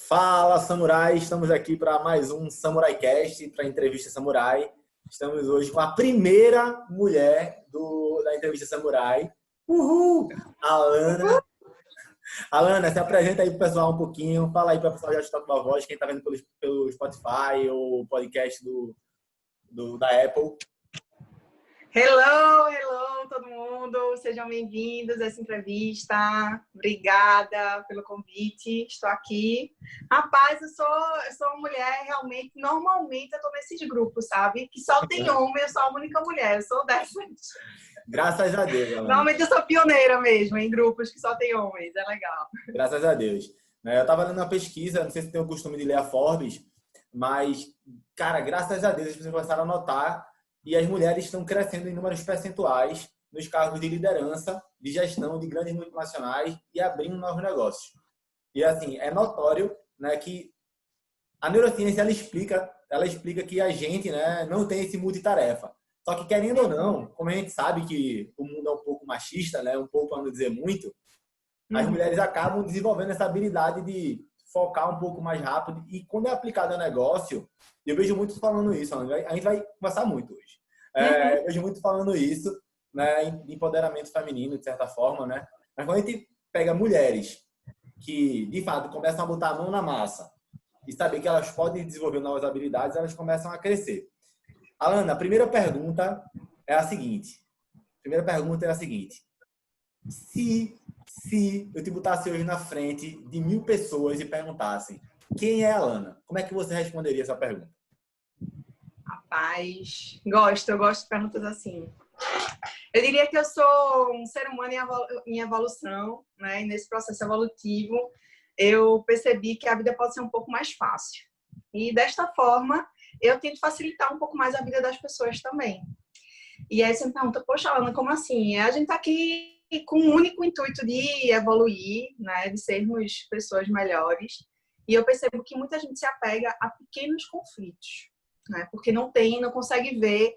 Fala, Samurai! Estamos aqui para mais um Samurai Cast, para entrevista Samurai. Estamos hoje com a primeira mulher da entrevista Samurai. Uhul! Alana. Alana, se apresenta aí para o pessoal um pouquinho. Fala aí para o pessoal já estar com a voz, quem está vendo pelo Spotify ou podcast da Apple. Hello, todo mundo. Sejam bem-vindos a essa entrevista. Obrigada pelo convite. Estou aqui. Rapaz, eu sou uma mulher, realmente, normalmente eu estou nesses grupos, sabe? Que só tem homem, eu sou a única mulher. Eu sou dessas. Graças a Deus, Alana. Normalmente eu sou pioneira mesmo, em grupos que só tem homens. É legal. Graças a Deus. Eu estava lendo uma pesquisa, não sei se tem o costume de ler a Forbes, mas, cara, graças a Deus as pessoas começaram a notar e as mulheres estão crescendo em números percentuais nos cargos de liderança, de gestão de grandes multinacionais e abrindo novos negócios. E, assim, é notório, né, que a neurociência ela explica que a gente, né, não tem esse multitarefa. Só que, querendo ou não, como a gente sabe que o mundo é um pouco machista, né, um pouco, para não dizer muito, as mulheres acabam desenvolvendo essa habilidade de focar um pouco mais rápido. E quando é aplicado a negócio, eu vejo muitos falando isso. A gente vai conversar muito hoje. Eu vejo muito falando isso, né, de empoderamento feminino, de certa forma, né? Mas quando a gente pega mulheres que, de fato, começam a botar a mão na massa e saber que elas podem desenvolver novas habilidades, elas começam a crescer. Alana, a primeira pergunta é a seguinte. Se eu te botasse hoje na frente de 1000 pessoas e perguntassem quem é a Alana, como é que você responderia essa pergunta? Rapaz, eu gosto de perguntas assim. Eu diria que eu sou um ser humano em evolução, né? E nesse processo evolutivo, eu percebi que a vida pode ser um pouco mais fácil. E desta forma, eu tento facilitar um pouco mais a vida das pessoas também. E aí você me pergunta, poxa, Alana, como assim? A gente tá aqui com o único intuito de evoluir, né? De sermos pessoas melhores. E eu percebo que muita gente se apega a pequenos conflitos, né? Porque não consegue ver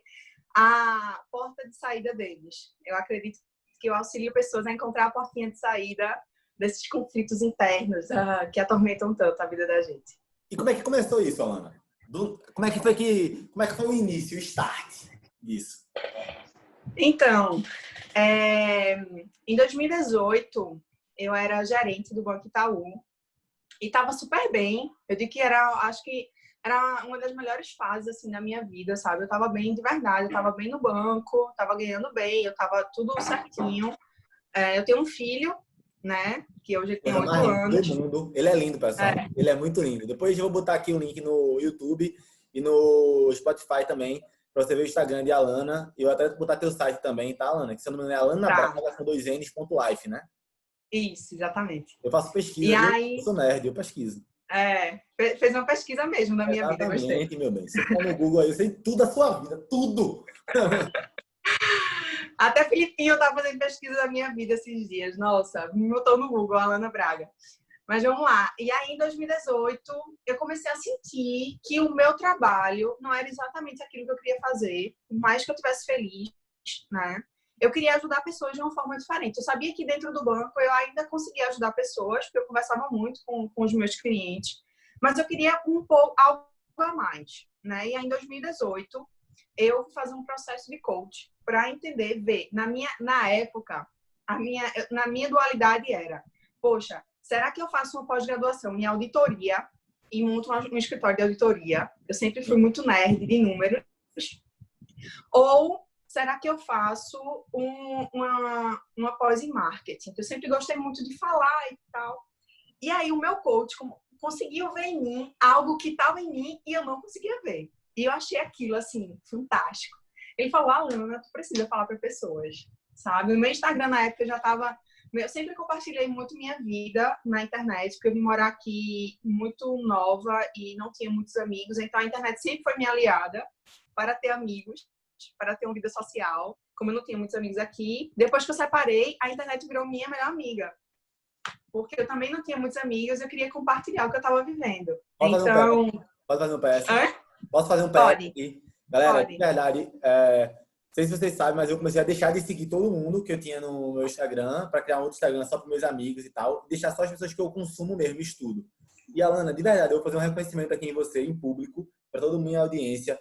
a porta de saída deles. Eu acredito que eu auxilio pessoas a encontrar a portinha de saída desses conflitos internos que atormentam tanto a vida da gente. E como é que começou isso, Alana? Como é que foi o início, o start disso? Então, em 2018, eu era gerente do Banco Itaú e estava super bem. Eu digo que acho que era uma das melhores fases assim da minha vida, sabe? Eu estava bem de verdade, eu estava bem no banco, estava ganhando bem, eu estava tudo certinho. Eu tenho um filho, né? Que hoje ele tem 8 anos. Do mundo. Ele é lindo, pessoal. Ele é muito lindo. Depois eu vou botar aqui o link no YouTube e no Spotify também, para você ver o Instagram de Alana. E eu até vou botar teu site também, tá, Alana? Que se eu não me engano é Alana Braga com 2 Ns.life, né? Isso, exatamente. Eu faço pesquisa, e aí, eu sou nerd, eu pesquiso. Fez uma pesquisa mesmo da minha vida, gostei. Exatamente, meu bem. Você tá no Google aí, eu sei tudo da sua vida, tudo! Até Filipinho tá fazendo pesquisa da minha vida esses dias. Nossa, me botou no Google, Alana Braga. Mas vamos lá. E aí, em 2018, eu comecei a sentir que o meu trabalho não era exatamente aquilo que eu queria fazer, por mais que eu estivesse feliz, né? Eu queria ajudar pessoas de uma forma diferente. Eu sabia que dentro do banco eu ainda conseguia ajudar pessoas, porque eu conversava muito com os meus clientes, mas eu queria algo a mais, né? E aí, em 2018, eu fui fazer um processo de coach para entender, ver. Na época, na minha dualidade era, poxa, será que eu faço uma pós-graduação em auditoria e monto um escritório de auditoria? Eu sempre fui muito nerd de números. Ou será que eu faço uma pós em marketing? Eu sempre gostei muito de falar e tal. E aí o meu coach conseguiu ver em mim algo que estava em mim e eu não conseguia ver. E eu achei aquilo, assim, fantástico. Ele falou, Alana, tu precisa falar para pessoas, sabe? No meu Instagram, na época, eu sempre compartilhei muito minha vida na internet, porque eu vim morar aqui muito nova e não tinha muitos amigos. Então, a internet sempre foi minha aliada para ter amigos, para ter uma vida social. Como eu não tinha muitos amigos aqui. Depois que eu separei, a internet virou minha melhor amiga. Porque eu também não tinha muitos amigos, eu queria compartilhar o que eu estava vivendo. Pode fazer um PS? Posso fazer um PS aqui? Galera, de verdade, não sei se vocês sabem, mas eu comecei a deixar de seguir todo mundo que eu tinha no meu Instagram, para criar um outro Instagram só para meus amigos e tal, e deixar só as pessoas que eu consumo mesmo, estudo. E, Alana, de verdade, eu vou fazer um reconhecimento aqui em você, em público, para toda a minha audiência.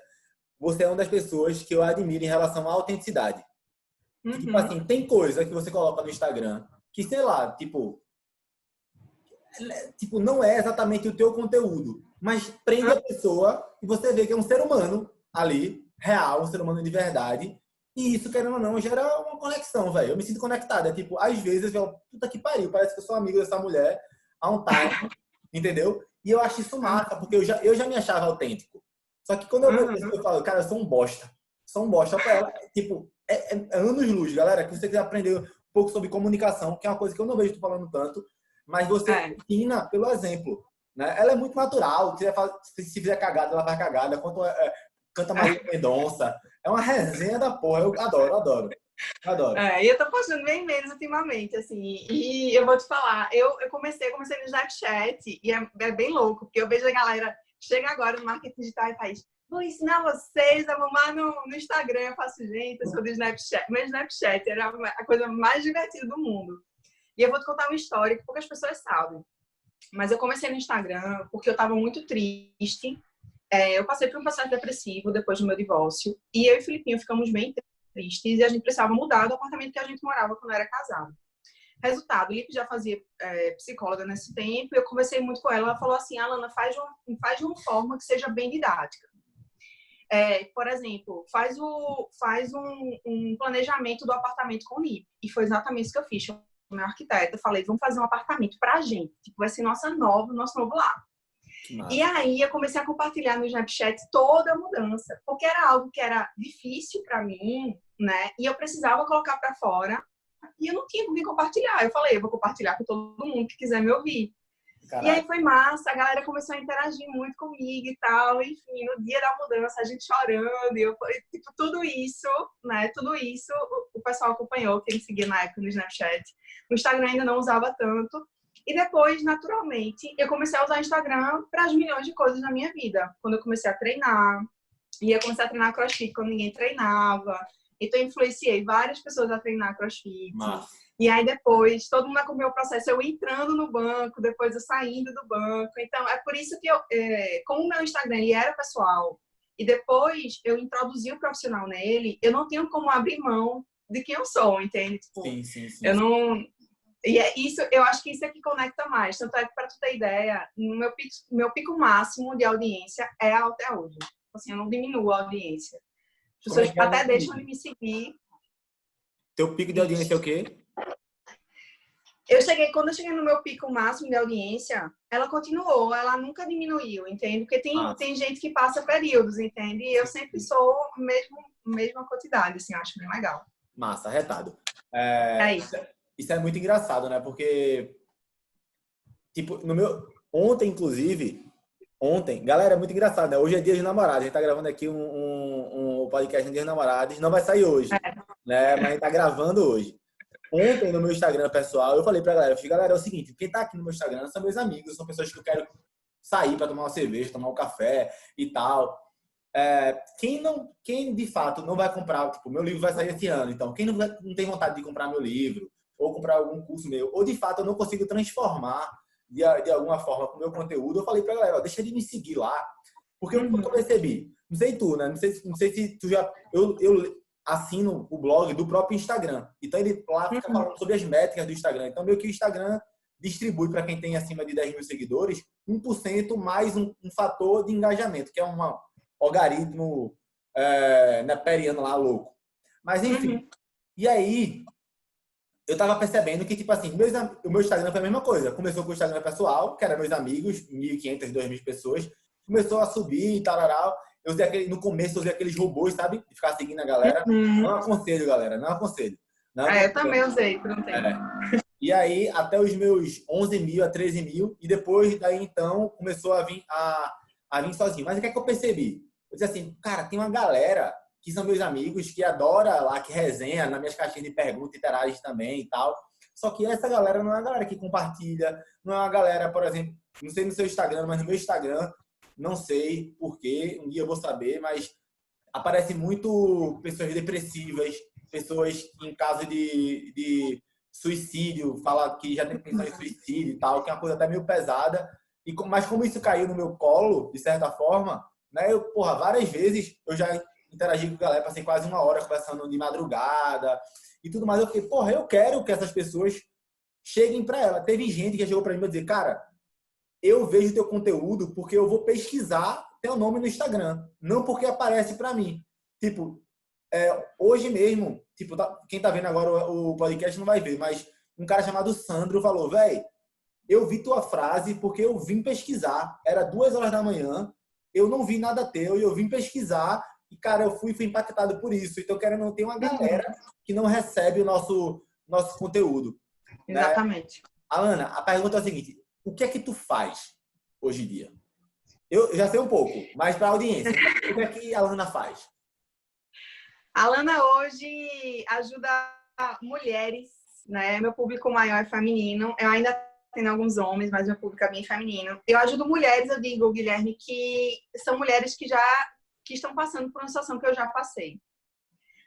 Você é uma das pessoas que eu admiro em relação à autenticidade. Que, tipo Uhum. assim, tem coisa que você coloca no Instagram que, sei lá, não é exatamente o teu conteúdo, mas prende a pessoa e você vê que é um ser humano ali, real, um ser humano de verdade. E isso, querendo ou não, gera uma conexão, velho. Eu me sinto conectado. É tipo, às vezes eu falo, puta que pariu, parece que eu sou amigo dessa mulher há um time, entendeu? E eu acho isso massa, porque eu já me achava autêntico. Só que quando eu vejo a Uhum. pessoa, eu falo, cara, eu sou um bosta. Sou um bosta pra ela. Tipo, é anos-luz, galera, que você quiser aprender um pouco sobre comunicação, que é uma coisa que eu não vejo tu falando tanto, mas você É. ensina pelo exemplo, né? Ela é muito natural. Se fizer cagada, ela faz cagada. Canta Marília Mendonça. É uma resenha da porra. Eu adoro, adoro. Adoro. E eu tô postando bem menos ultimamente, assim. E eu vou te falar, eu comecei no Snapchat e é bem louco, porque eu vejo a galera chega agora no marketing digital e faz, vou ensinar vocês a mamar no Instagram. Eu faço, gente, eu sou do Snapchat. Meu Snapchat era a coisa mais divertida do mundo. E eu vou te contar uma história que poucas pessoas sabem. Mas eu comecei no Instagram porque eu tava muito triste. Eu passei por um processo depressivo depois do meu divórcio. E eu e o Filipinho ficamos bem tristes e a gente precisava mudar do apartamento que a gente morava quando era casado. Resultado, o Lipe já fazia psicóloga nesse tempo e eu conversei muito com ela. Ela falou assim, Alana, faz de uma forma que seja bem didática. Por exemplo, faz um planejamento do apartamento com o Lipe. E foi exatamente isso que eu fiz. O meu arquiteto, eu falei, vamos fazer um apartamento pra gente. Tipo, vai ser nosso novo lar. Que E massa. aí eu comecei a compartilhar no Snapchat toda a mudança, porque era algo que era difícil para mim, né? E eu precisava colocar para fora e eu não tinha com quem compartilhar. Eu falei, eu vou compartilhar com todo mundo que quiser me ouvir. E aí Caralho. foi massa, a galera começou a interagir muito comigo e tal, enfim, no dia da mudança, a gente chorando, e eu, tipo, tudo isso, né, tudo isso o pessoal acompanhou, quem me seguia na época no Snapchat. O Instagram ainda não usava tanto, e depois, naturalmente, eu comecei a usar o Instagram para as milhões de coisas na minha vida. Quando eu comecei a treinar, e eu comecei a treinar CrossFit quando ninguém treinava, então eu influenciei várias pessoas a treinar CrossFit. Massa. E aí depois, todo mundo acompanhou o processo, eu entrando no banco, depois eu saindo do banco. Então, é por isso que como o meu Instagram ele era pessoal, e depois eu introduzi o profissional nele, eu não tenho como abrir mão de quem eu sou, entende? Tipo, Sim, sim, sim, eu sim. não... E é isso, eu acho que isso é que conecta mais. Tanto é que, para tu ter ideia, no meu pico máximo de audiência é até hoje. Assim, eu não diminuo a audiência. As Como é pessoas que é? Eu não até deixam de entendi. me seguir. Teu pico de audiência é o quê? Quando eu cheguei no meu pico máximo de audiência, ela continuou, ela nunca diminuiu, entende? Porque Massa. tem gente que passa períodos, entende? E eu Sim, sempre sim. sou mesma quantidade, assim, acho bem legal. Massa, arretado. É É, isso. isso é muito engraçado, né? Porque, tipo, no meu. Ontem, inclusive, galera, é muito engraçado, né? Hoje é Dia dos Namorados. A gente tá gravando aqui um podcast no Dia dos Namorados. Não vai sair hoje, né? Mas a gente tá gravando hoje. Ontem, no meu Instagram pessoal, eu falei pra galera, galera, é o seguinte, quem tá aqui no meu Instagram são meus amigos, são pessoas que eu quero sair pra tomar uma cerveja, tomar um café e tal. Quem de fato não vai comprar, tipo, meu livro vai sair esse ano, então, quem não tem vontade de comprar meu livro, ou comprar algum curso meu, ou de fato eu não consigo transformar de alguma forma com o meu conteúdo, eu falei pra galera, ó, deixa de me seguir lá, porque o que eu Uhum, percebi, não sei tu, né? Não sei se tu já. Eu assino o blog do próprio Instagram. Então ele lá fica uhum, falando sobre as métricas do Instagram. Então, meio que o Instagram distribui para quem tem acima de 10 mil seguidores 1% mais um fator de engajamento, que é um algoritmo neperiano lá, louco. Mas, enfim. uhum, E aí, eu tava percebendo que, tipo assim, o meu Instagram foi a mesma coisa. Começou com o Instagram pessoal, que era meus amigos, 1.500, 2.000 pessoas. Começou a subir e tal. No começo, eu usei aqueles robôs, sabe? De ficar seguindo a galera. Não uhum. aconselho, galera. Não aconselho. Não Eu aconselho. também usei por um tempo. É. E aí, até os meus 11 mil a 13 mil. E depois, daí, então, começou a vir sozinho. Mas o que é que eu percebi? Eu disse assim, cara, tem uma galera que são meus amigos, que adora lá, que resenha nas minhas caixinhas de perguntas, interage também e tal. Só que essa galera não é uma galera que compartilha, não é uma galera, por exemplo, não sei no seu Instagram, mas no meu Instagram, não sei por quê, um dia eu vou saber, mas aparece muito pessoas depressivas, pessoas em caso de suicídio, fala que já tem pensão em suicídio e tal, que é uma coisa até meio pesada. Mas como isso caiu no meu colo, de certa forma, né? Várias vezes eu já interagi com a galera, passei quase uma hora conversando de madrugada e tudo mais. Eu fiquei, eu quero que essas pessoas cheguem para ela. Teve gente que chegou para mim e dizer, cara, eu vejo teu conteúdo porque eu vou pesquisar teu nome no Instagram, não porque aparece para mim. Tipo, hoje mesmo, tipo, quem tá vendo agora o podcast não vai ver, mas um cara chamado Sandro falou, velho, eu vi tua frase porque eu vim pesquisar, era 2 horas da manhã, eu não vi nada teu e eu vim pesquisar e, cara, eu fui impactado por isso. Então, querendo não ter uma galera que não recebe o nosso conteúdo. Exatamente. Né? Alana, a pergunta é a seguinte, o que é que tu faz hoje em dia? Eu já sei um pouco, mas para a audiência, o que é que a Alana faz? A Alana hoje ajuda mulheres, né? Meu público maior é feminino. Eu ainda tenho alguns homens, mas meu público é bem feminino. Eu ajudo mulheres, eu digo, Guilherme, que são mulheres que estão passando por uma situação que eu já passei.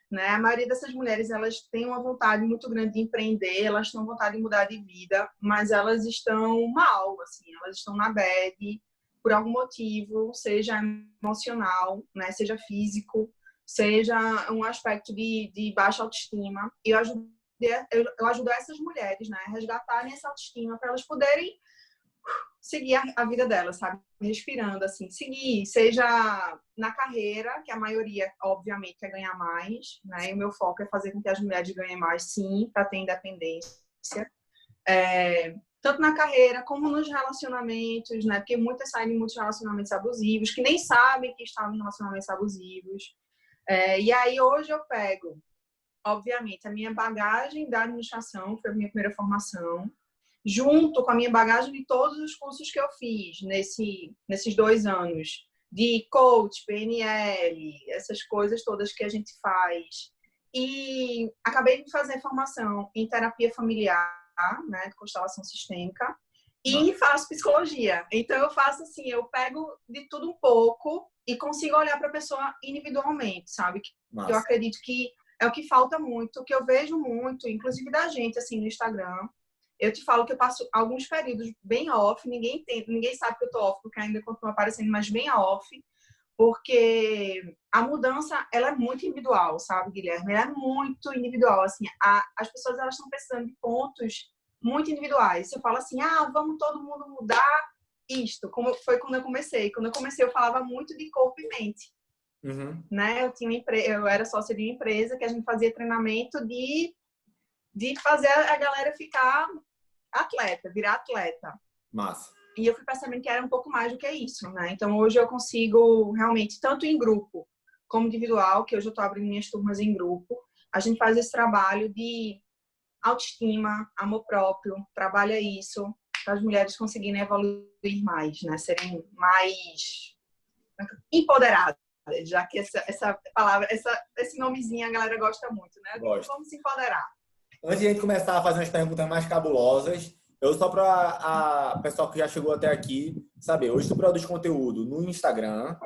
Né? A maioria dessas mulheres, elas têm uma vontade muito grande de empreender, elas têm vontade de mudar de vida, mas elas estão mal, assim, elas estão na bad por algum motivo, seja emocional, né? Seja físico, seja um aspecto de baixa autoestima. E eu ajudo essas mulheres, né, a resgatarem essa autoestima para elas poderem seguir a vida delas, sabe? Respirando, assim, seguir, seja na carreira, que a maioria, obviamente, quer ganhar mais, né? E o meu foco é fazer com que as mulheres ganhem mais, sim, para ter independência. Tanto na carreira como nos relacionamentos, né? Porque muitas saem de muitos relacionamentos abusivos, que nem sabem que estão em relacionamentos abusivos. E aí, hoje eu pego, obviamente, a minha bagagem da administração, foi a minha primeira formação, junto com a minha bagagem de todos os cursos que eu fiz nesses 2 anos, de coach, PNL, essas coisas todas que a gente faz. E acabei de fazer formação em terapia familiar, né, de constelação sistêmica, e faço psicologia. Então, eu faço assim, eu pego de tudo um pouco e consigo olhar para a pessoa individualmente, sabe? Que eu acredito que é o que falta muito, que eu vejo muito, inclusive da gente, assim, no Instagram. Eu te falo que eu passo alguns períodos bem off, ninguém entende, ninguém sabe que eu tô off, porque ainda continua aparecendo, mas bem off, porque a mudança, ela é muito individual, sabe, Guilherme? Ela é muito individual, assim, as pessoas, elas estão precisando de pontos muito individuais. Se eu falo assim, vamos todo mundo mudar isto, como foi quando eu comecei. Quando eu comecei, eu falava muito de corpo e mente. Uhum. Né? Eu era sócia de uma empresa que a gente fazia treinamento de fazer a galera ficar atleta, virar atleta. Massa. E eu fui percebendo que era um pouco mais do que isso, né? Então, hoje eu consigo realmente, tanto em grupo como individual, que hoje eu estou abrindo minhas turmas em grupo, a gente faz esse trabalho de autoestima, amor próprio, trabalha isso, para as mulheres conseguirem evoluir mais, né? Serem mais empoderadas, já que essa palavra, esse nomezinho a galera gosta muito, né? Vamos se empoderar. Antes de a gente começar a fazer umas perguntas mais cabulosas, eu só para a pessoal que já chegou até aqui saber, hoje tu produz conteúdo no Instagram.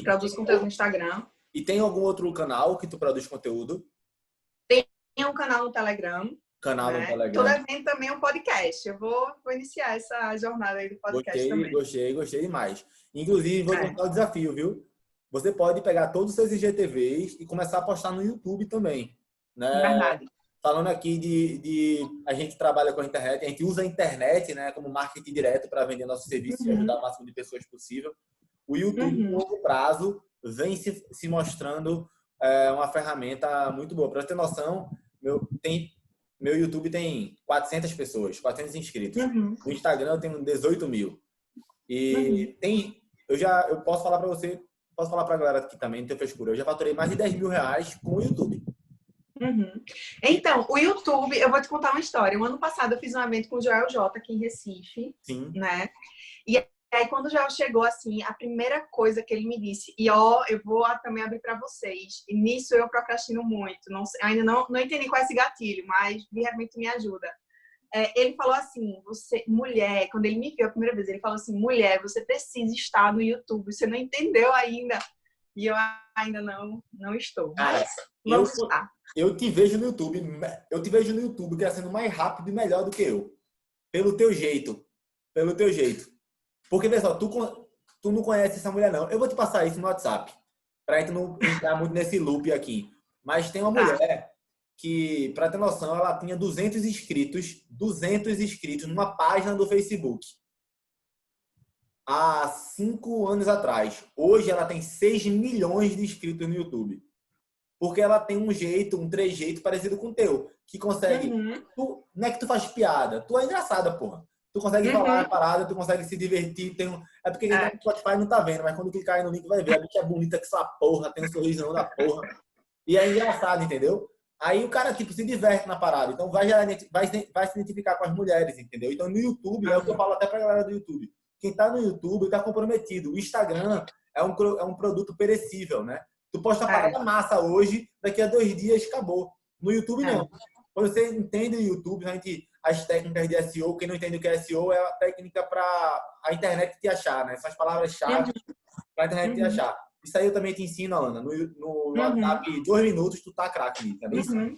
Produz conteúdo no Instagram. E tem algum outro canal que tu produz conteúdo? Tem um canal no Telegram. No Telegram. Tô devendo também um podcast. Eu vou iniciar essa jornada aí do podcast também. Gostei demais. Inclusive, vou te dar um desafio, viu? Você pode pegar todos os seus IGTVs e começar a postar no YouTube também. Né? Verdade. Falando aqui de a gente trabalha com a internet, a gente usa a internet, né, como marketing direto para vender nosso serviço e ajudar o máximo de pessoas possível. O YouTube, no longo prazo, vem se mostrando uma ferramenta muito boa. Para ter noção, meu YouTube tem 400 pessoas, 400 inscritos. No Instagram eu tenho 18 mil. E eu posso falar para você, posso falar para a galera aqui também, não tem frescura, eu já faturei mais de 10 mil reais com o YouTube. Então, o YouTube, eu vou te contar uma história. O ano passado eu fiz um evento com o Joel J aqui em Recife. Sim. Né? E aí, quando o Joel chegou, assim, a primeira coisa que ele me disse, eu vou também abrir para vocês, e nisso eu procrastino muito, ainda não entendi qual é esse gatilho, mas de repente me ajuda. Ele falou assim, mulher, quando ele me viu a primeira vez, ele falou assim, mulher, você precisa estar no YouTube, você não entendeu ainda. E eu ainda não estou. Mas vamos estar. Eu te vejo no YouTube, crescendo mais rápido e melhor do que eu. Pelo teu jeito. pelo teu jeito. Porque, pessoal, tu não conhece essa mulher, não. Eu vou te passar isso no WhatsApp, pra gente não entrar muito nesse loop aqui. Mas tem uma Tá. mulher que, pra ter noção, ela tinha 200 inscritos numa página do Facebook há 5 anos atrás. Hoje ela tem 6 milhões de inscritos no YouTube. Porque ela tem um jeito, um trejeito parecido com o teu, que consegue. Uhum. Não é que tu faz piada, tu é engraçada, porra. Tu consegue falar a Uhum. parada, tu consegue se divertir. É porque quem tá É. no Spotify não tá vendo, mas quando clicar aí no link vai ver. A bicha é bonita que essa porra, tem um sorrisão da porra. E é engraçado, entendeu? Aí o cara, tipo, se diverte na parada. Então vai se identificar com as mulheres, entendeu? Então no YouTube, é o que eu falo até pra galera do YouTube. Quem tá no YouTube tá comprometido. O Instagram é um produto perecível, né? Tu posta a É. parada massa hoje, daqui a 2 dias acabou. No YouTube, não. É. Quando você entende o YouTube, as técnicas de SEO, quem não entende o que é SEO é a técnica para a internet te achar, né? São as palavras-chave para a internet te Uhum. achar. Isso aí eu também te ensino, Alana. No Uhum. WhatsApp, 2 minutos, tu tá craque nisso, tá bem? Uhum.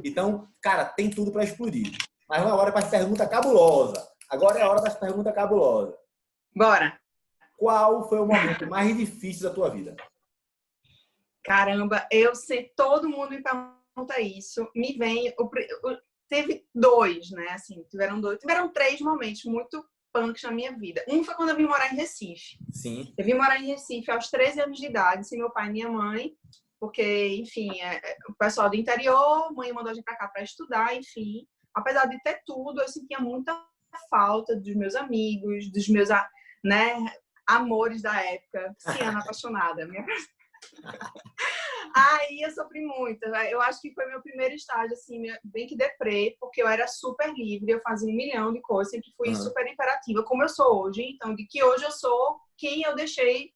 Então, cara, tem tudo para explodir. Mas uma hora para as perguntas cabulosas. Agora é a hora das perguntas cabulosas. Bora. Qual foi o momento mais difícil da tua vida? Caramba, eu sei, todo mundo me pergunta isso. Me vem, teve dois, né? Assim, tiveram 3 momentos muito punks na minha vida. Um foi quando eu vim morar em Recife. Sim. Eu vim morar em Recife aos 13 anos de idade, sem meu pai e minha mãe, porque, enfim, o pessoal do interior, mãe mandou a gente pra cá para estudar, enfim. Apesar de ter tudo, eu sentia muita falta dos meus amigos, dos meus, né, amores da época. Ciana apaixonada, minha. Aí eu sofri muito. Eu acho que foi meu primeiro estágio, assim, bem que deprê, porque eu era super livre, eu fazia 1 milhão de coisas, sempre fui super imperativa, como eu sou hoje. Então, de que hoje eu sou quem eu deixei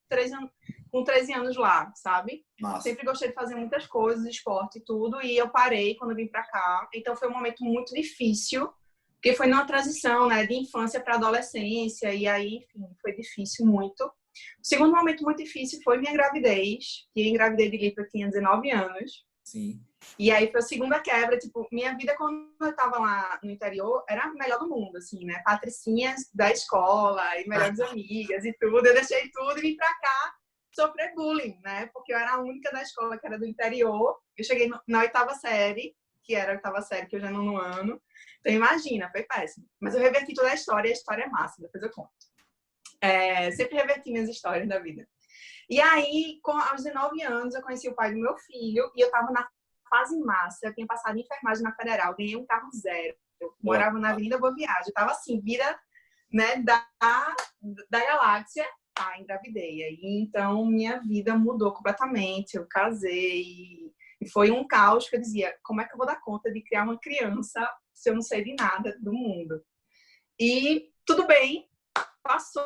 com 13 anos lá, sabe? Massa. Sempre gostei de fazer muitas coisas, esporte e tudo, e eu parei quando eu vim pra cá. Então, foi um momento muito difícil, porque foi numa transição, né, de infância para adolescência, e aí, enfim, foi difícil muito. O segundo momento muito difícil foi minha gravidez, que eu engravidei de Lipa, eu tinha 19 anos. Sim. E aí foi a segunda quebra, tipo, minha vida quando eu tava lá no interior era a melhor do mundo, assim, né? Patricinhas da escola e melhores amigas e tudo. Eu deixei tudo e vim pra cá sofrer bullying, né? Porque eu era a única da escola que era do interior. Eu cheguei na 8ª série, que era a 8ª série, que eu já não no ano. Então imagina, foi péssimo. Mas eu reverti toda a história é massa, depois eu conto. Sempre reverti minhas histórias da vida. E aí, aos 19 anos, eu conheci o pai do meu filho e eu tava na fase massa. Eu tinha passado em enfermagem na Federal, ganhei um carro zero. Eu morava na Avenida Boa Viagem. Eu tava assim, vida, né, da galáxia. Tá, engravidei. E então, minha vida mudou completamente. Eu casei e foi um caos que eu dizia, como é que eu vou dar conta de criar uma criança se eu não sei de nada do mundo? E tudo bem, passou,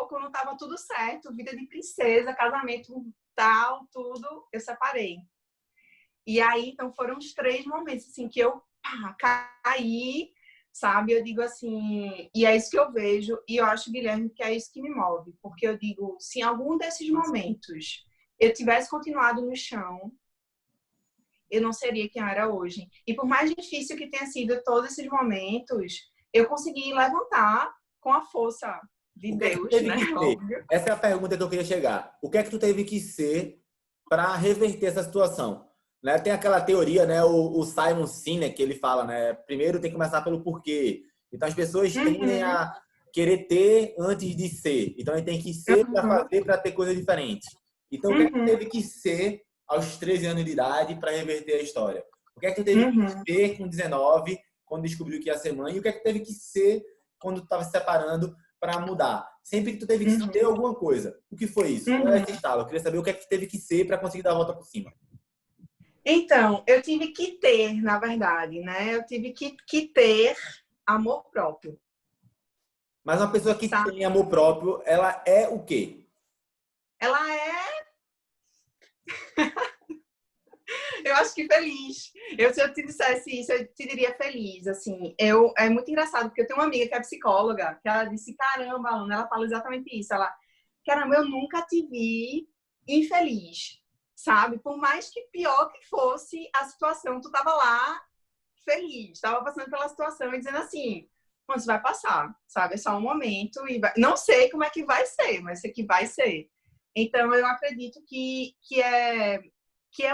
quando tava tudo certo, vida de princesa, casamento tal, tudo, eu separei. E aí, então, foram os 3 momentos, assim, que eu caí, sabe? Eu digo assim, e é isso que eu vejo, e eu acho, Guilherme, que é isso que me move, porque eu digo, se em algum desses momentos eu tivesse continuado no chão, eu não seria quem eu era hoje. E por mais difícil que tenha sido todos esses momentos, eu consegui levantar com a força de O que é que tu Deus, teve né? que ser? Óbvio. Essa é a pergunta que eu queria chegar. O que é que tu teve que ser para reverter essa situação? Né? Tem aquela teoria, né? O Simon Sinek, que ele fala, né? Primeiro tem que começar pelo porquê. Então as pessoas tendem a querer ter antes de ser. Então a gente tem que ser para fazer, para ter coisas diferentes. Então o que é que tu teve que ser aos 13 anos de idade para reverter a história? O que é que tu teve que ser com 19, quando descobriu que ia ser mãe? E o que é que teve que ser quando tu estava se separando para mudar? Sempre que tu teve que ser alguma coisa. O que foi isso? Qual é esse estalo? Eu queria saber o que é que tu teve que ser para conseguir dar a volta por cima. Então, eu tive que ter, na verdade, né? Eu tive que ter amor próprio. Mas uma pessoa que Sabe? tem amor próprio, ela é o quê? Ela é, eu acho que feliz. Se eu te dissesse isso, eu te diria feliz. Assim, é muito engraçado, porque eu tenho uma amiga que é psicóloga, que ela disse, caramba, Ana, ela fala exatamente isso. Ela, caramba, eu nunca te vi infeliz, sabe? Por mais que pior que fosse a situação, tu tava lá feliz, tava passando pela situação e dizendo assim, Mas vai passar, sabe? É só um momento e não sei como é que vai ser, mas sei que vai ser. Então, eu acredito que é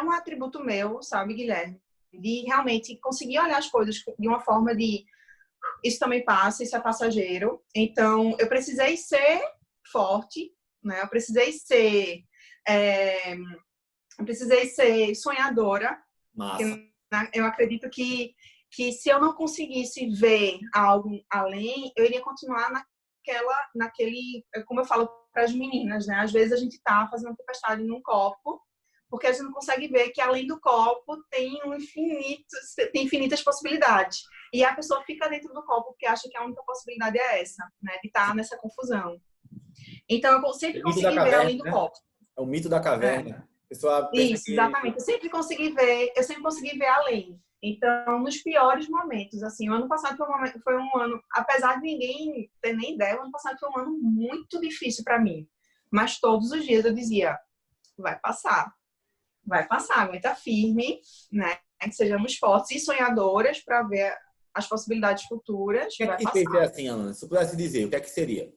um atributo meu, sabe, Guilherme? De realmente conseguir olhar as coisas de uma forma de isso também passa, isso é passageiro. Então, forte, né? Eu precisei ser sonhadora. Massa. Eu acredito que se eu não conseguisse ver algo além, eu iria continuar naquele, como eu falo para as meninas, né? Às vezes a gente tá fazendo tempestade num copo, porque a gente não consegue ver que além do copo tem tem infinitas possibilidades. E a pessoa fica dentro do copo porque acha que a única possibilidade é essa, né? De estar nessa confusão. Então eu sempre O mito da consegui ver caverna, além do né? copo. É o mito da É. caverna. A pessoa pensa Isso, que... exatamente. Eu sempre consegui ver além. Então, nos piores momentos, assim, o ano passado foi um ano, apesar de ninguém ter nem ideia, o ano passado foi um ano muito difícil para mim. Mas todos os dias eu dizia, vai passar, aguenta firme, né? Que sejamos fortes e sonhadoras para ver as possibilidades futuras, O que é que vai te fez ser passar. assim, Alana? Se eu pudesse dizer, o que é que seria?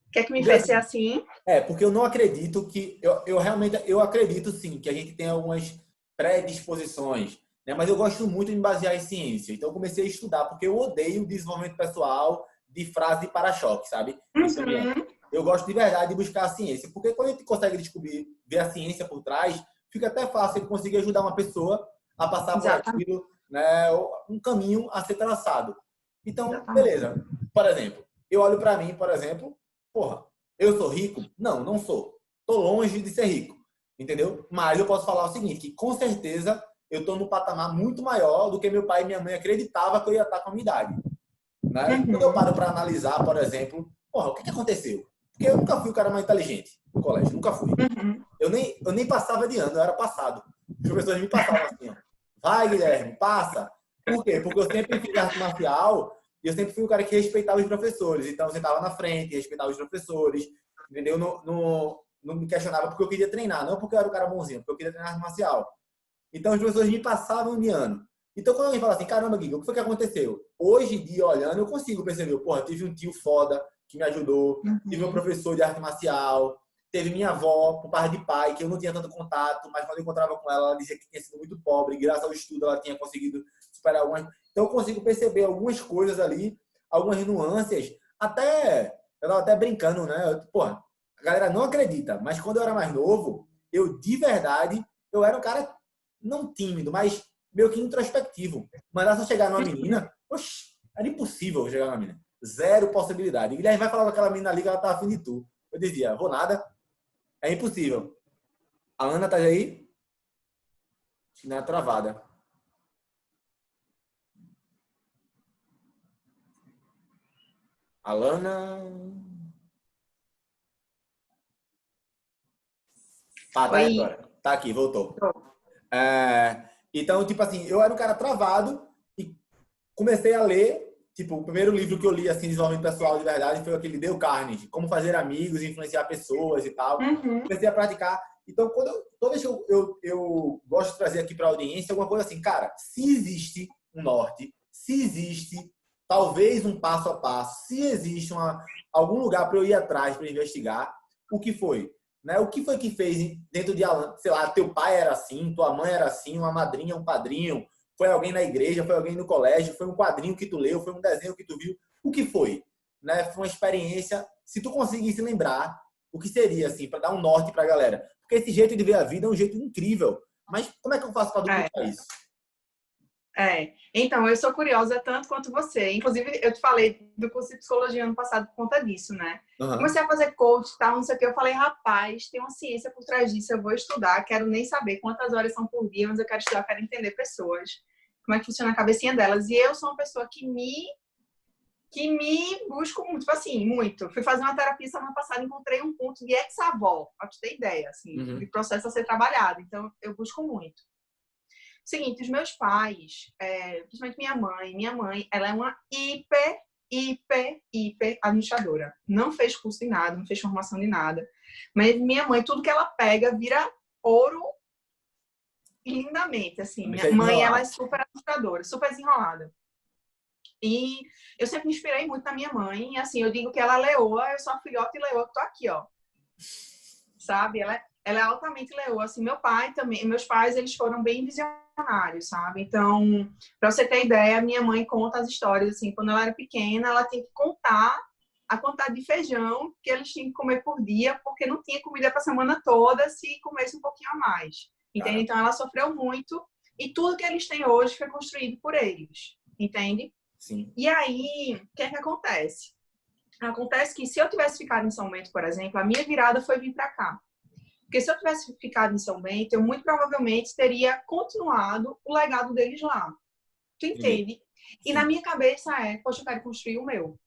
O que é que me Porque fez ser assim, assim? porque eu não acredito que... Eu realmente... Eu acredito, sim, que a gente tem algumas predisposições, né? Mas eu gosto muito de me basear em ciência. Então, eu comecei a estudar, porque eu odeio desenvolvimento pessoal de frase de para-choque, sabe? Encaminhando. Uhum, Eu gosto de verdade de buscar a ciência, porque quando a gente consegue descobrir, ver a ciência por trás, fica até fácil de conseguir ajudar uma pessoa a passar por exatamente, aquilo, né? Um caminho a ser traçado. Então, exatamente. beleza. Por exemplo, eu olho para mim, por exemplo, porra, eu sou rico? Não, não sou. Tô longe de ser rico, entendeu? Mas eu posso falar o seguinte, que com certeza eu tô num patamar muito maior do que meu pai e minha mãe acreditavam que eu ia estar com a minha idade, né? E quando eu Uhum, paro para analisar, por exemplo, porra, o que aconteceu? Porque eu nunca fui o cara mais inteligente no colégio, nunca fui. uhum, Eu nem passava de ano, eu era passado. Os professores me passavam assim, ó. Vai, Guilherme, passa. Por quê? Porque eu sempre fiz arte marcial e eu sempre fui o cara que respeitava os professores. Então, eu sentava na frente, respeitava os professores, entendeu? Não me questionava porque eu queria treinar, não porque eu era o cara bonzinho, porque eu queria treinar arte marcial. Então, os professores me passavam de ano. Então, quando alguém fala assim, caramba, Guiga, o que foi que aconteceu? Hoje em dia, olhando, eu consigo perceber, porra, tive um tio foda que me ajudou, tive um uhum. professor de arte marcial, teve minha avó, por parte de pai, que eu não tinha tanto contato, mas quando eu encontrava com ela, ela dizia que tinha sido muito pobre, e graças ao estudo ela tinha conseguido superar algumas. Então, eu consigo perceber algumas coisas ali, algumas nuances, até, eu tava até brincando, né? Porra, a galera não acredita, mas quando eu era mais novo, eu, de verdade, eu era um cara não tímido, mas meio que introspectivo. Mas se eu chegar numa menina, oxi, era impossível chegar numa menina. Zero possibilidade. E Guilherme vai falar com aquela menina ali que ela tá afim de tu. Eu dizia, vou nada, é impossível. A Ana tá aí? Não é travada. Alana. Tá aí Oi. agora. Tá aqui, voltou. Então, tipo assim, eu era um cara travado e comecei a ler. Tipo, o primeiro livro que eu li, assim, de desenvolvimento pessoal de verdade foi aquele Dale Carnegie, Como Fazer Amigos, Influenciar Pessoas e tal. Uhum. Comecei a praticar. Então, toda vez que eu gosto de trazer aqui para a audiência alguma coisa assim, cara, se existe um norte, se existe talvez um passo a passo, se existe algum lugar para eu ir atrás, para investigar, o que foi? Né? O que foi que fez dentro de Alan? Sei lá, teu pai era assim, tua mãe era assim, uma madrinha, um padrinho, foi alguém na igreja, foi alguém no colégio, foi um quadrinho que tu leu, foi um desenho que tu viu. O que foi? Né? Foi uma experiência. Se tu conseguisse lembrar o que seria, assim, para dar um norte para a galera. Porque esse jeito de ver a vida é um jeito incrível. Mas como é que eu faço para É, duplicar isso? então, eu sou curiosa tanto quanto você. Inclusive, eu te falei do curso de psicologia ano passado por conta disso, né? Uhum. Comecei a fazer coach e tal, não sei o que. Eu falei, rapaz, tem uma ciência por trás disso, eu vou estudar. Quero nem saber quantas horas são por dia, mas eu quero estudar, eu quero entender pessoas. Como é que funciona a cabecinha delas. E eu sou uma pessoa que me busco muito, tipo assim, muito. Fui fazer uma terapia semana passada, encontrei um ponto de ex-avó, pra te ter ideia, assim, de Uhum. processo a ser trabalhado. Então, eu busco muito. Seguinte, os meus pais, principalmente minha mãe, ela é uma hiper administradora. Não fez curso de nada, não fez formação de nada. Mas minha mãe, tudo que ela pega vira ouro lindamente, assim. Bicho Minha é mãe, ela é desenrolado. super administradora, super desenrolada. E eu sempre me inspirei muito na minha mãe. E, assim, eu digo que ela é leoa, eu sou a filhota e leoa que tô aqui, ó. Sabe? Ela é altamente leoa. Assim, meu pai também, meus pais, eles foram bem visionários, sabe? Então, para você ter ideia, minha mãe conta as histórias, assim, quando ela era pequena, ela tinha que contar a quantidade de feijão que eles tinham que comer por dia, porque não tinha comida para a semana toda se comesse um pouquinho a mais. Entende? Cara, Então, ela sofreu muito e tudo que eles têm hoje foi construído por eles. Entende? sim. E aí, o que é que acontece? Acontece que se eu tivesse ficado em São Bento, por exemplo, a minha virada foi vir para cá. Porque se eu tivesse ficado em São Bento, eu muito provavelmente teria continuado o legado deles lá. Tu Entendi. entende? E na Sim. minha cabeça poxa, eu quero construir o meu.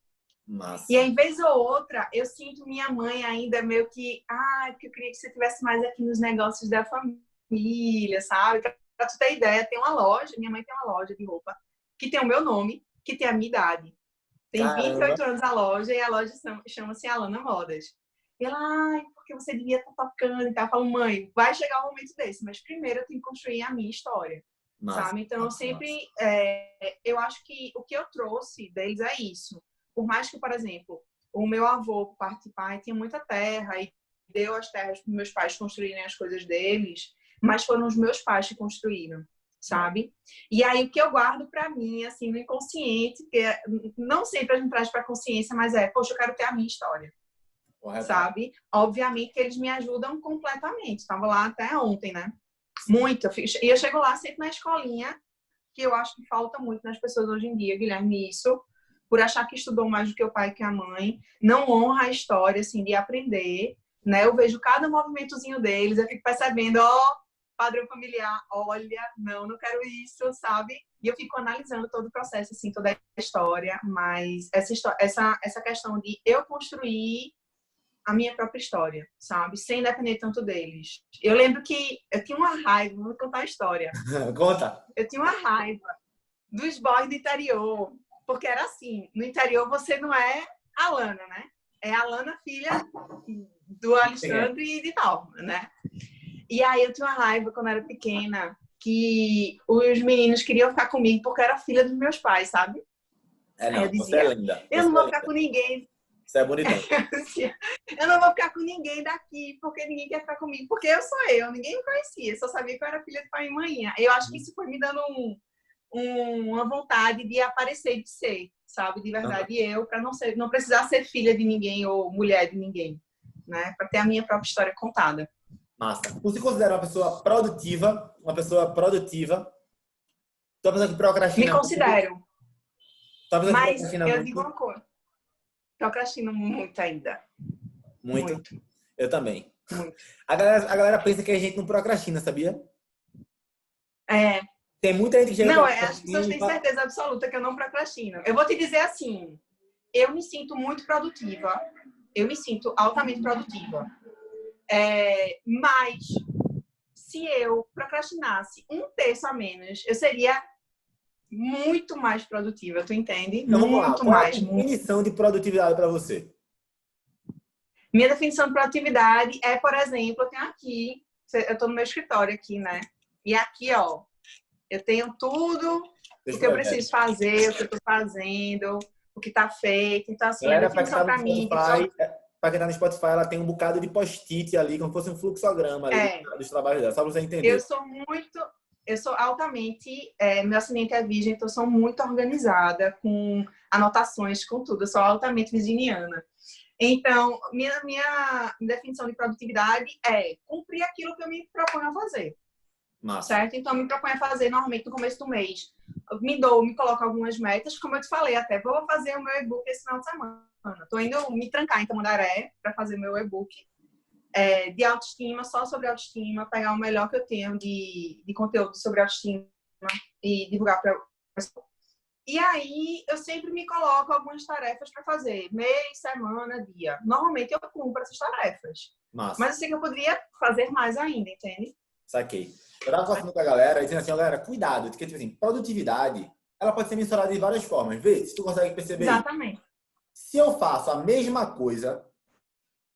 E Massa. aí, vez ou outra, eu sinto minha mãe ainda meio que, porque eu queria que você estivesse mais aqui nos negócios da família, sabe? Pra tu ter ideia, tem uma loja, minha mãe tem uma loja de roupa que tem o meu nome, que tem a minha idade. Tem Caramba. 28 anos a loja e a loja chama-se Alana Modas. E ela, porque você devia estar tocando e tal. Eu falo, mãe, vai chegar um momento desse, mas primeiro eu tenho que construir a minha história, Massa, sabe? Então, eu massa, massa. sempre, eu acho que o que eu trouxe deles é isso. Por mais que, por exemplo, o meu avô, por parte de pai, tinha muita terra e deu as terras para meus pais construírem as coisas deles, mas foram os meus pais que construíram, sabe? E aí, o que eu guardo para mim, assim, no inconsciente, que não sempre a gente traz para a consciência, mas poxa, eu quero ter a minha história, Correto. sabe? Obviamente que eles me ajudam completamente. Estava lá até ontem, né? Muito. E eu chego lá sempre na escolinha, que eu acho que falta muito nas pessoas hoje em dia, Guilherme, isso, por achar que estudou mais do que o pai e que a mãe, não honra a história, assim, de aprender, né? Eu vejo cada movimentozinho deles, eu fico percebendo, padrão familiar, olha, não quero isso, sabe? E eu fico analisando todo o processo, assim, toda a história, mas essa questão de eu construir a minha própria história, sabe? Sem depender tanto deles. Eu lembro que eu tinha uma raiva, vou contar a história. Conta. Eu tinha uma raiva dos boys do interior, porque era assim, no interior você não é a Lana, né? É a Lana, filha do Alexandre e de tal, né? E aí eu tinha uma raiva quando eu era pequena, que os meninos queriam ficar comigo porque eu era filha dos meus pais, sabe? Aí Não, eu você é dizia, linda. eu Você não é vou ficar com linda. ninguém. Você é bonitão. Eu não vou ficar com ninguém daqui, porque ninguém quer ficar comigo. Porque eu sou eu, ninguém me conhecia, só sabia que eu era filha de pai e mãe. Eu acho que isso foi me dando uma vontade de aparecer, de ser, sabe? De verdade eu, para não precisar ser filha de ninguém ou mulher de ninguém, né? Para ter a minha própria história contada. Massa. Tu se considera uma pessoa produtiva? Uma pessoa produtiva? Tu é uma pessoa que Me procrastina muito? Tu considero, é uma pessoa que mas procrastina eu digo muito? uma coisa, procrastino muito ainda. Muito. Muito, Eu também. muito. A galera pensa que a gente não procrastina, sabia? É, Tem muita gente que chega não, pra as pessoas mim e têm fala, certeza absoluta que eu não procrastino. Eu vou te dizer assim, eu me sinto muito produtiva, eu me sinto altamente produtiva. Mas se eu procrastinasse um terço a menos, eu seria muito mais produtiva, tu entende? então vamos lá. Muito Qual é a mais. definição de produtividade para você? Minha definição de produtividade é, por exemplo, eu tenho aqui, eu estou no meu escritório aqui, né? E aqui, ó, eu tenho tudo o Deixa que eu eu ver. preciso fazer, o que eu estou fazendo, o que está feito. Então, assim, a Galera, para quem definição tá no para mim de Spotify, para quem tá no Spotify, ela tem um bocado de post-it ali, como se fosse um fluxograma ali é, dos trabalhos dela, só para você eu entender. sou muito, eu sou altamente, meu ascendente é virgem, então eu sou muito organizada, com anotações, com tudo. Eu sou altamente virginiana. Então, minha definição de produtividade é cumprir aquilo que eu me proponho a fazer, Massa. certo? Então, eu me proponho a fazer normalmente no começo do mês. Me coloco algumas metas, como eu te falei até, vou fazer o meu e-book esse final de semana. Estou indo me trancar em Tamandaré para fazer meu e-book de autoestima, só sobre autoestima, pegar o melhor que eu tenho de conteúdo sobre autoestima e divulgar para pessoas. E aí, eu sempre me coloco algumas tarefas para fazer, mês, semana, dia. Normalmente, eu cumpro essas tarefas. Massa. Mas eu sei que eu poderia fazer mais ainda, entende? Saquei. Eu tava conversando com a galera, dizendo assim, ó, galera, cuidado, porque, tipo assim, produtividade, ela pode ser mensurada de várias formas. Vê se tu consegue perceber isso. Exatamente. Se eu faço a mesma coisa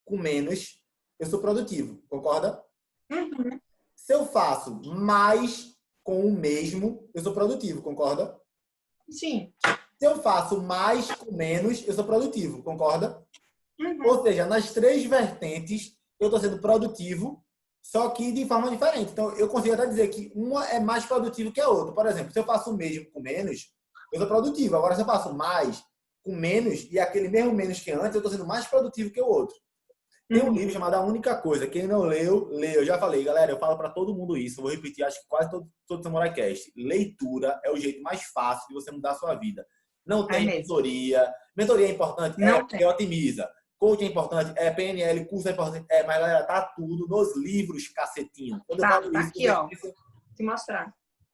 com menos, eu sou produtivo, concorda? Uhum. Se eu faço mais com o mesmo, eu sou produtivo, concorda? Sim. Se eu faço mais com menos, eu sou produtivo, concorda? Uhum. Ou seja, nas três vertentes, eu estou sendo produtivo, só que de forma diferente. Então, eu consigo até dizer que uma é mais produtiva que a outra. Por exemplo, se eu faço o mesmo com menos, eu sou produtivo. Agora, se eu faço mais com menos e aquele mesmo menos que antes, eu estou sendo mais produtivo que o outro. Tem um livro chamado A Única Coisa. Quem não leu, lê. Eu já falei, galera, eu falo para todo mundo isso. Eu vou repetir, acho que quase todo Samurai Cast. Leitura é o jeito mais fácil de você mudar a sua vida. Não É tem mesmo. mentoria. Mentoria é importante? É, Não porque tem. otimiza. Coach é importante? É, PNL, curso é importante? É, mas galera, tá tudo nos livros, cacetinho. Quando eu Tá, falo tá isso, aqui, vocês ó. pensam, Vou te mostrar.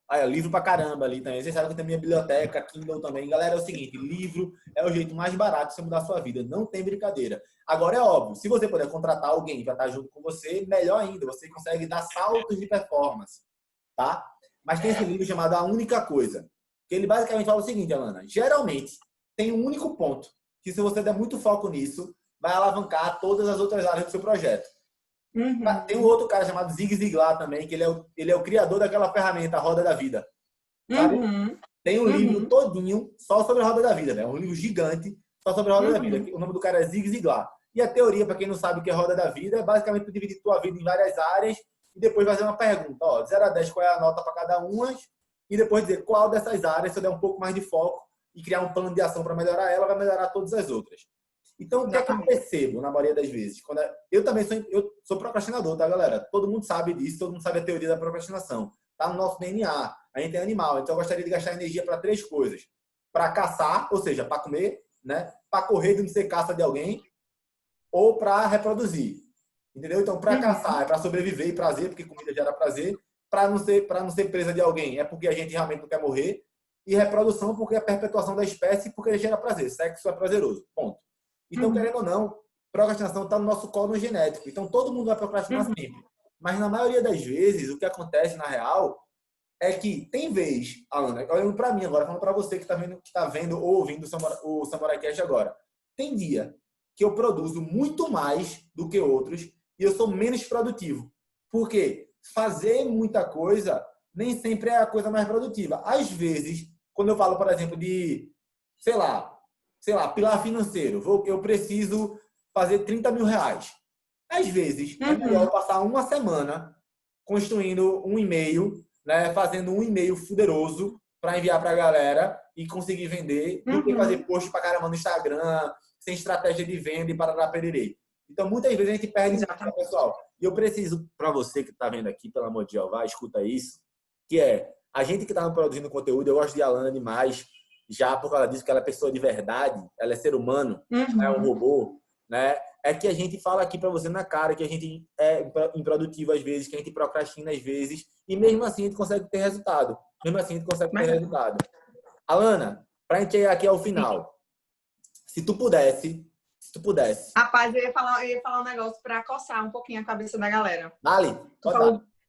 ah, livro pra caramba ali também. Vocês sabem que tem minha biblioteca, Kindle também. Galera, é o seguinte, livro é o jeito mais barato de você mudar a sua vida. Não tem brincadeira. Agora, é óbvio, se você puder contratar alguém para estar junto com você, melhor ainda. Você consegue dar saltos de performance, tá? Mas tem esse livro chamado A Única Coisa. Que ele basicamente fala o seguinte, Alana. Geralmente, tem um único ponto que se você der muito foco nisso, vai alavancar todas as outras áreas do seu projeto. Tem um outro cara chamado Zig Ziglar também, que ele é o criador daquela ferramenta, a Roda da Vida. Sabe? Tem um livro todinho só sobre a Roda da Vida, né? Um livro gigante só sobre a Roda da Vida. O nome do cara é Zig Ziglar. E a teoria, para quem não sabe o que é a Roda da Vida, é basicamente tu dividir tua vida em várias áreas e depois fazer uma pergunta. Ó, de 0 a 10, qual é a nota para cada uma? E depois dizer qual dessas áreas, se eu der um pouco mais de foco e criar um plano de ação para melhorar ela, vai melhorar todas as outras. Então, o que é que eu percebo na maioria das vezes? Eu também sou procrastinador, tá, galera? Todo mundo sabe disso, todo mundo sabe a teoria da procrastinação. Tá no nosso DNA. A gente é animal, então eu gostaria de gastar energia para três coisas: para caçar, ou seja, para comer, né? Para correr de não ser caça de alguém, ou para reproduzir. Entendeu? Então, para caçar é para sobreviver e prazer, porque comida gera prazer. Para não ser presa de alguém é porque a gente realmente não quer morrer. E reprodução porque é a perpetuação da espécie, porque gera prazer. Sexo é prazeroso. Ponto. Então, querendo ou não, procrastinação está no nosso código genético. Então, todo mundo vai procrastinar sempre. Mas, na maioria das vezes, o que acontece, na real, é que tem vez, Alana, olhando para mim agora, falando para você que tá vendo ou ouvindo o Samurai Cast agora. Tem dia que eu produzo muito mais do que outros e eu sou menos produtivo. Por quê? Fazer muita coisa nem sempre é a coisa mais produtiva. Às vezes, quando eu falo, por exemplo, de, sei lá, pilar financeiro, eu preciso fazer 30 mil reais. Às vezes, é melhor eu passar uma semana construindo um e-mail, né, fazendo um e-mail fuderoso para enviar para a galera e conseguir vender, do que fazer post para caramba no Instagram, sem estratégia de venda e parará pererei. Então, muitas vezes a gente perde, pessoal. E eu preciso, para você que está vendo aqui, pelo amor de Jeová, escuta isso, que é, a gente que está produzindo conteúdo, eu gosto de Alana demais, já por causa disso, que ela é pessoa de verdade, ela é ser humano, não é um robô, né? É que a gente fala aqui para você na cara que a gente é improdutivo às vezes, que a gente procrastina às vezes, e mesmo assim a gente consegue ter resultado. Mesmo assim a gente consegue ter resultado. Alana, para a gente chegar aqui ao final, se tu pudesse... Rapaz, eu ia falar um negócio para coçar um pouquinho a cabeça da galera. Dali,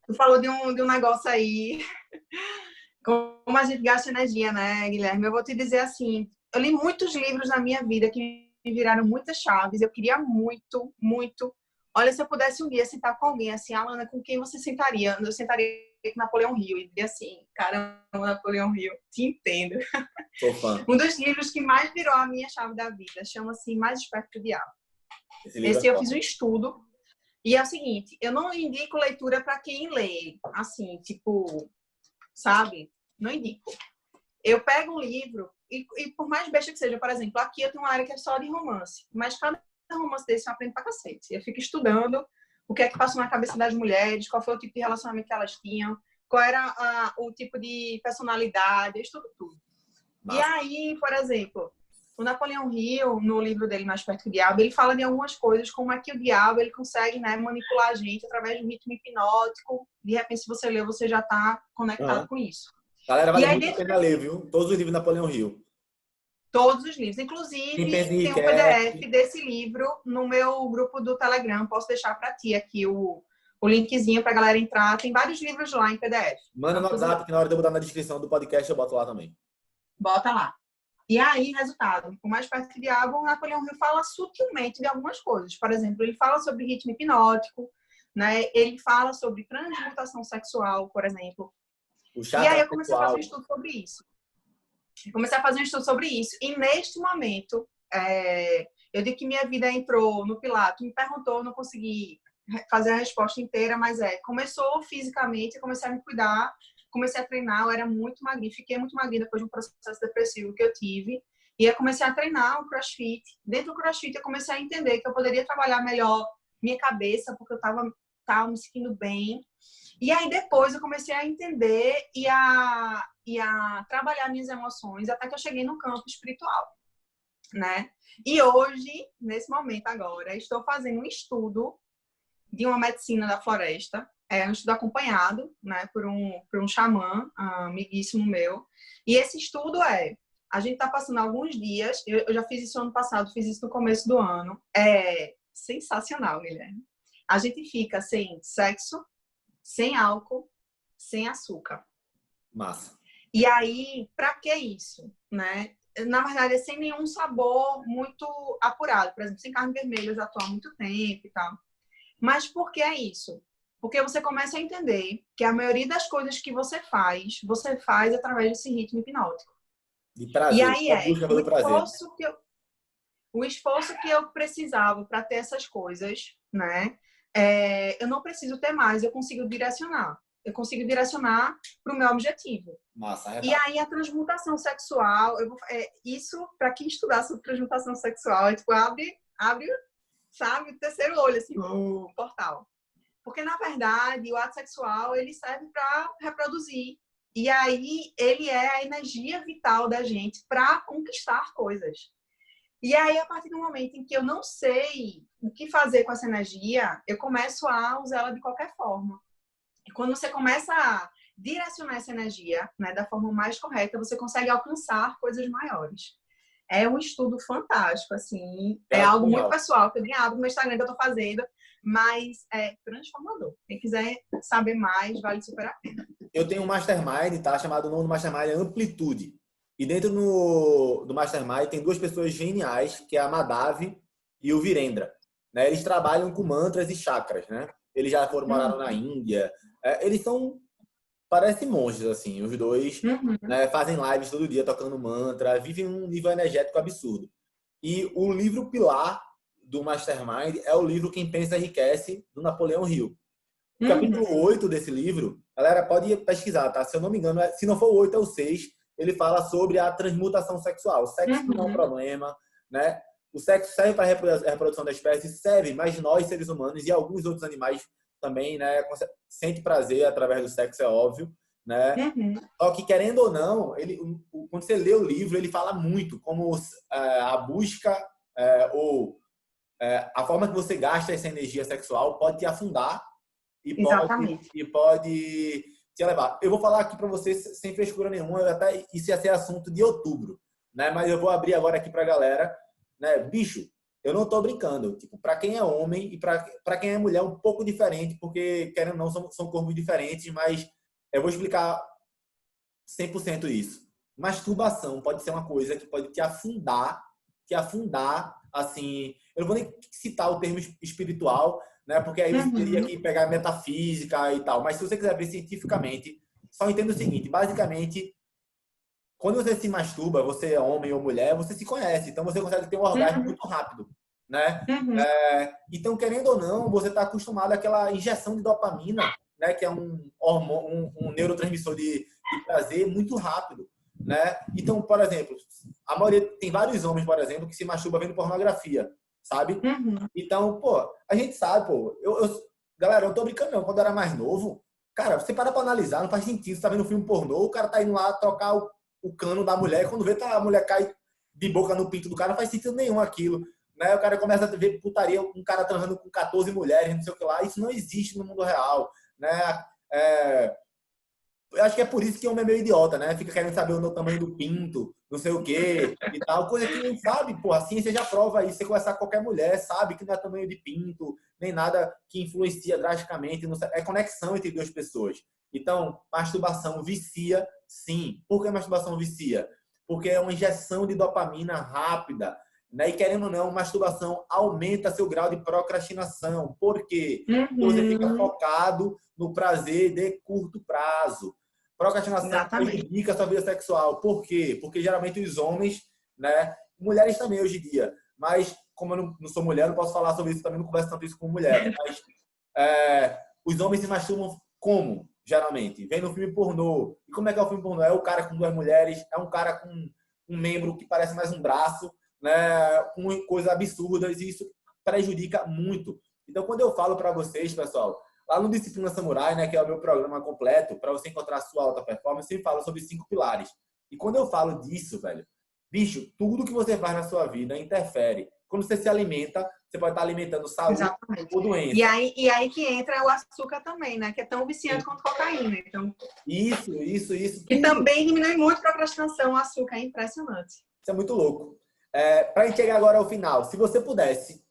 Tu falou de um negócio aí, como a gente gasta energia, né, Guilherme? Eu vou te dizer assim, eu li muitos livros na minha vida que me viraram muitas chaves. Eu queria muito, muito. Olha, se eu pudesse um dia sentar com alguém, assim, Alana, com quem você sentaria? Eu sentaria com Napoleão Hill e diria assim, caramba, Napoleão Hill, te entendo. Sou fã. Um dos livros que mais virou a minha chave da vida chama-se Mais Esperto que o Diabo. Esse eu fiz um estudo. E é o seguinte, eu não indico leitura para quem lê, assim, tipo, sabe? Não indico. Eu pego um livro e por mais besta que seja, por exemplo, aqui eu tenho uma área que é só de romance, mas cada romance desse eu aprendo pra cacete. Eu fico estudando o que é que passou na cabeça das mulheres, qual foi o tipo de relacionamento que elas tinham, qual era o tipo de personalidade, eu estudo tudo. Nossa. E aí, por exemplo, o Napoleão Hill, no livro dele Mais Perto que o Diabo, ele fala de algumas coisas, como é que o diabo ele consegue, né, manipular a gente através do ritmo hipnótico. De repente, se você lê, você já está conectado com isso. Galera, vale muito a pena ler, viu? Todos os livros do Napoleão Hill. Todos os livros. Inclusive, tem um PDF desse livro no meu grupo do Telegram. Posso deixar para ti aqui o linkzinho para a galera entrar. Tem vários livros lá em PDF. Manda no WhatsApp, que na hora de eu botar na descrição do podcast, eu boto lá também. Bota lá. E aí, resultado, o Mais Perto que o Diabo, o Napoleão Hill fala sutilmente de algumas coisas. Por exemplo, ele fala sobre ritmo hipnótico, né? Ele fala sobre transmutação sexual, por exemplo. E aí eu comecei a fazer um estudo sobre isso. Comecei a fazer um estudo sobre isso. E neste momento, eu digo que minha vida entrou no Pilates, me perguntou, não consegui fazer a resposta inteira, mas começou fisicamente, eu comecei a me cuidar, comecei a treinar, eu era muito magrinha, fiquei muito magrinha depois de um processo depressivo que eu tive, e eu comecei a treinar o CrossFit. Dentro do CrossFit eu comecei a entender que eu poderia trabalhar melhor minha cabeça, porque eu tava me sentindo bem. E aí depois eu comecei a entender e a trabalhar minhas emoções, até que eu cheguei no campo espiritual, né? E hoje, nesse momento agora, estou fazendo um estudo de uma medicina da floresta, um estudo acompanhado, né, por um xamã, amiguíssimo meu. E esse estudo a gente está passando alguns dias, eu já fiz isso ano passado, fiz isso no começo do ano. É sensacional, Guilherme. A gente fica sem sexo, sem álcool, sem açúcar. Massa. E aí, para que isso, né? Na verdade, é sem nenhum sabor muito apurado. Por exemplo, sem carne vermelha, eu já estou há muito tempo e tal. Mas por que é isso? Porque você começa a entender que a maioria das coisas que você faz através desse ritmo hipnótico. De prazer, E aí a busca pelo prazer. O esforço que eu precisava para ter essas coisas, né? Eu não preciso ter mais, eu consigo direcionar. Eu consigo direcionar para o meu objetivo. Massa, e aí a transmutação sexual, isso, para quem estudar sobre transmutação sexual, tipo, abre, sabe, o terceiro olho, assim, o portal. Porque, na verdade, o ato sexual, ele serve para reproduzir. E aí, ele é a energia vital da gente para conquistar coisas. E aí, a partir do momento em que eu não sei o que fazer com essa energia, eu começo a usar ela de qualquer forma. E quando você começa a direcionar essa energia, né, da forma mais correta, você consegue alcançar coisas maiores. É um estudo fantástico, assim. É algo muito pessoal, que eu nem abro no meu Instagram que eu tô fazendo, mas é transformador. Quem quiser saber mais, vale super a pena. Eu tenho um mastermind, tá? Chamado, o nome do mastermind é Amplitude. E dentro do mastermind tem duas pessoas geniais, que é a Madhavi e o Virendra. Né? Eles trabalham com mantras e chakras, né? Eles já moraram na Índia. Eles são, parecem monges, assim. Os dois né, fazem lives todo dia tocando mantra, vivem um nível energético absurdo. E o livro pilar do Mastermind é o livro Quem Pensa Enriquece, do Napoleão Hill. O capítulo 8 desse livro, galera, pode pesquisar, tá? Se eu não me engano, se não for o 8, é o 6. Ele fala sobre a transmutação sexual. O sexo não é um problema, né? O sexo serve para a reprodução da espécie, serve, mas nós, seres humanos e alguns outros animais também, né? Sente prazer através do sexo, é óbvio, né? Só que, querendo ou não, quando você lê o livro, ele fala muito como a busca ou a forma que você gasta essa energia sexual pode te afundar e pode te levar. Eu vou falar aqui para vocês sem frescura nenhuma, até isso ia ser assunto de outubro, né? Mas eu vou abrir agora aqui para a galera, né? Bicho, eu não tô brincando. Tipo, para quem é homem e para quem é mulher é um pouco diferente, porque querendo ou não são corpos diferentes, mas eu vou explicar 100% isso. Masturbação pode ser uma coisa que pode te afundar, assim. Eu não vou nem citar o termo espiritual, né? Porque aí você teria que pegar metafísica e tal. Mas se você quiser ver cientificamente, só entenda o seguinte: basicamente, quando você se masturba, você é homem ou mulher, você se conhece. Então você consegue ter um orgasmo muito rápido, né? Então, querendo ou não, você está acostumado àquela injeção de dopamina, né? Que é um hormônio, um neurotransmissor de prazer muito rápido, né? Então, por exemplo, a maioria tem vários homens, por exemplo, que se masturbam vendo pornografia, sabe? Então, pô, a gente sabe, pô, galera, eu não tô brincando não, quando eu era mais novo, cara, você para pra analisar, não faz sentido, você tá vendo um filme pornô, o cara tá indo lá trocar o cano da mulher, quando vê, a mulher cai de boca no pinto do cara, não faz sentido nenhum aquilo, né? O cara começa a ver putaria, um cara transando com 14 mulheres, não sei o que lá, isso não existe no mundo real, né? Eu acho que é por isso que o homem é meio idiota, né? Fica querendo saber o tamanho do pinto, não sei o quê e tal. Coisa que não sabe, pô. A ciência já prova isso. Você conversar com qualquer mulher, sabe que não é tamanho de pinto, nem nada que influencia drasticamente. Não é conexão entre duas pessoas. Então, masturbação vicia, sim. Por que masturbação vicia? Porque é uma injeção de dopamina rápida. Né? E querendo ou não, masturbação aumenta seu grau de procrastinação. Por quê? Porque você fica focado no prazer de curto prazo. Procrastinação Exatamente. prejudica a sua vida sexual. Por quê? Porque geralmente os homens, né? Mulheres também hoje em dia. Mas, como eu não sou mulher, não posso falar sobre isso também, não converso tanto isso com mulheres. Mas os homens se masturbam como, geralmente? Vem no filme pornô. E como é que é o filme pornô? É o cara com duas mulheres, é um cara com um membro que parece mais um braço, né? Com coisas absurdas, e isso prejudica muito. Então, quando eu falo para vocês, pessoal, lá no Disciplina Samurai, né, que é o meu programa completo, para você encontrar a sua alta performance, eu sempre falo sobre 5 pilares. E quando eu falo disso, velho, bicho, tudo que você faz na sua vida interfere. Quando você se alimenta, você pode estar alimentando saúde Exatamente. ou doença. E aí que entra o açúcar também, né? Que é tão viciante quanto cocaína. Então, Isso. e Tudo também diminui muito a procrastinação. O açúcar é impressionante. isso é muito louco. Para a gente chegar agora ao final, se você pudesse,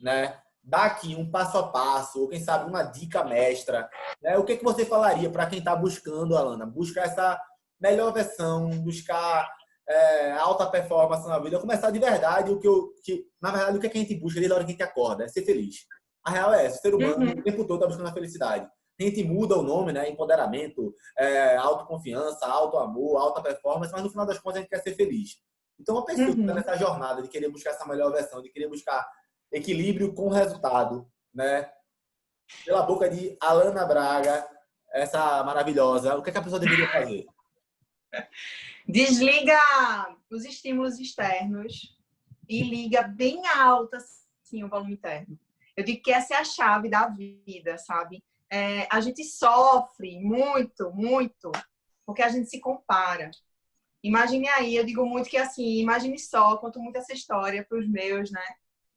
né, dar aqui um passo a passo, ou quem sabe uma dica mestra, né, o que você falaria para quem está buscando, Alana? Buscar essa melhor versão, buscar alta performance na vida, começar de verdade na verdade, o que a gente busca desde a hora que a gente acorda, é ser feliz. A real é essa, o ser humano o tempo todo está buscando a felicidade. A gente muda o nome, né? Empoderamento, autoconfiança, autoamor, alta performance, mas no final das contas a gente quer ser feliz. Então, uma pessoa que está nessa jornada de querer buscar essa melhor versão, de querer buscar equilíbrio com resultado, né? Pela boca de Alana Braga, essa maravilhosa, o que a pessoa deveria fazer? Desliga os estímulos externos e liga bem alto assim, o volume interno. Eu digo que essa é a chave da vida, sabe? A gente sofre muito, muito, porque a gente se compara. Imagine aí, eu digo muito que assim, imagine só, conto muito essa história para os meus, né?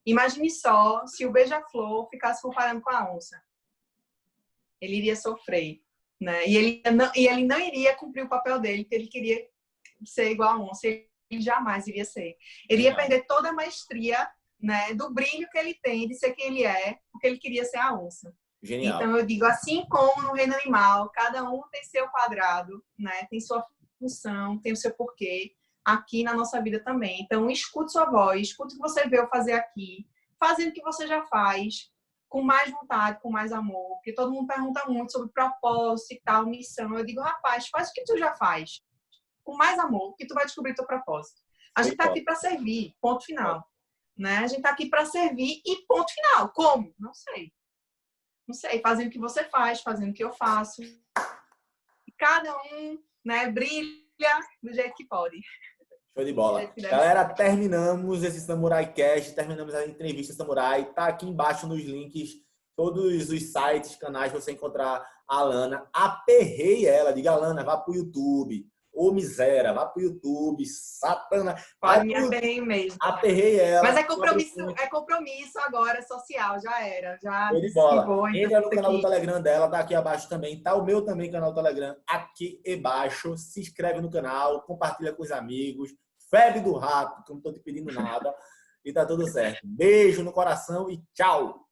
Imagine só se o beija-flor ficasse comparando com a onça. Ele iria sofrer, né? E ele não iria cumprir o papel dele, porque ele queria ser igual a onça. Ele jamais iria ser. Ele ia perder toda a maestria, né, do brilho que ele tem, de ser quem ele é, porque ele queria ser a onça. Genial. Então, eu digo, assim como no reino animal, cada um tem seu quadrado, né? Tem sua função, tem o seu porquê, aqui na nossa vida também. Então, escute sua voz, escute o que você veio fazer aqui, fazendo o que você já faz, com mais vontade, com mais amor, porque todo mundo pergunta muito sobre propósito e tal, missão. Eu digo, rapaz, faz o que tu já faz, com mais amor, que tu vai descobrir teu propósito. A gente tá aqui para servir, ponto final. Né? A gente tá aqui para servir e ponto final. Como? Não sei. Não sei, fazendo o que você faz, fazendo o que eu faço. E cada um, né, brilha do jeito que pode. Show de bola. Galera, terminamos esse Samurai Cast, terminamos a entrevista Samurai. Tá aqui embaixo nos links, todos os sites, canais, você encontrar a Alana. Aperrei ela, diga, Alana, vá pro YouTube. Ô, miséria, vá pro YouTube, satana. Pode me aperrei mesmo. Aperrei ela. Mas é compromisso agora, social, já era. Já show de bola. então Entra no canal do Telegram dela, tá aqui abaixo também. Tá o meu também, canal do Telegram, aqui embaixo. Se inscreve no canal, compartilha com os amigos. Febre do rato, que eu não tô te pedindo nada. E tá tudo certo. Beijo no coração e tchau!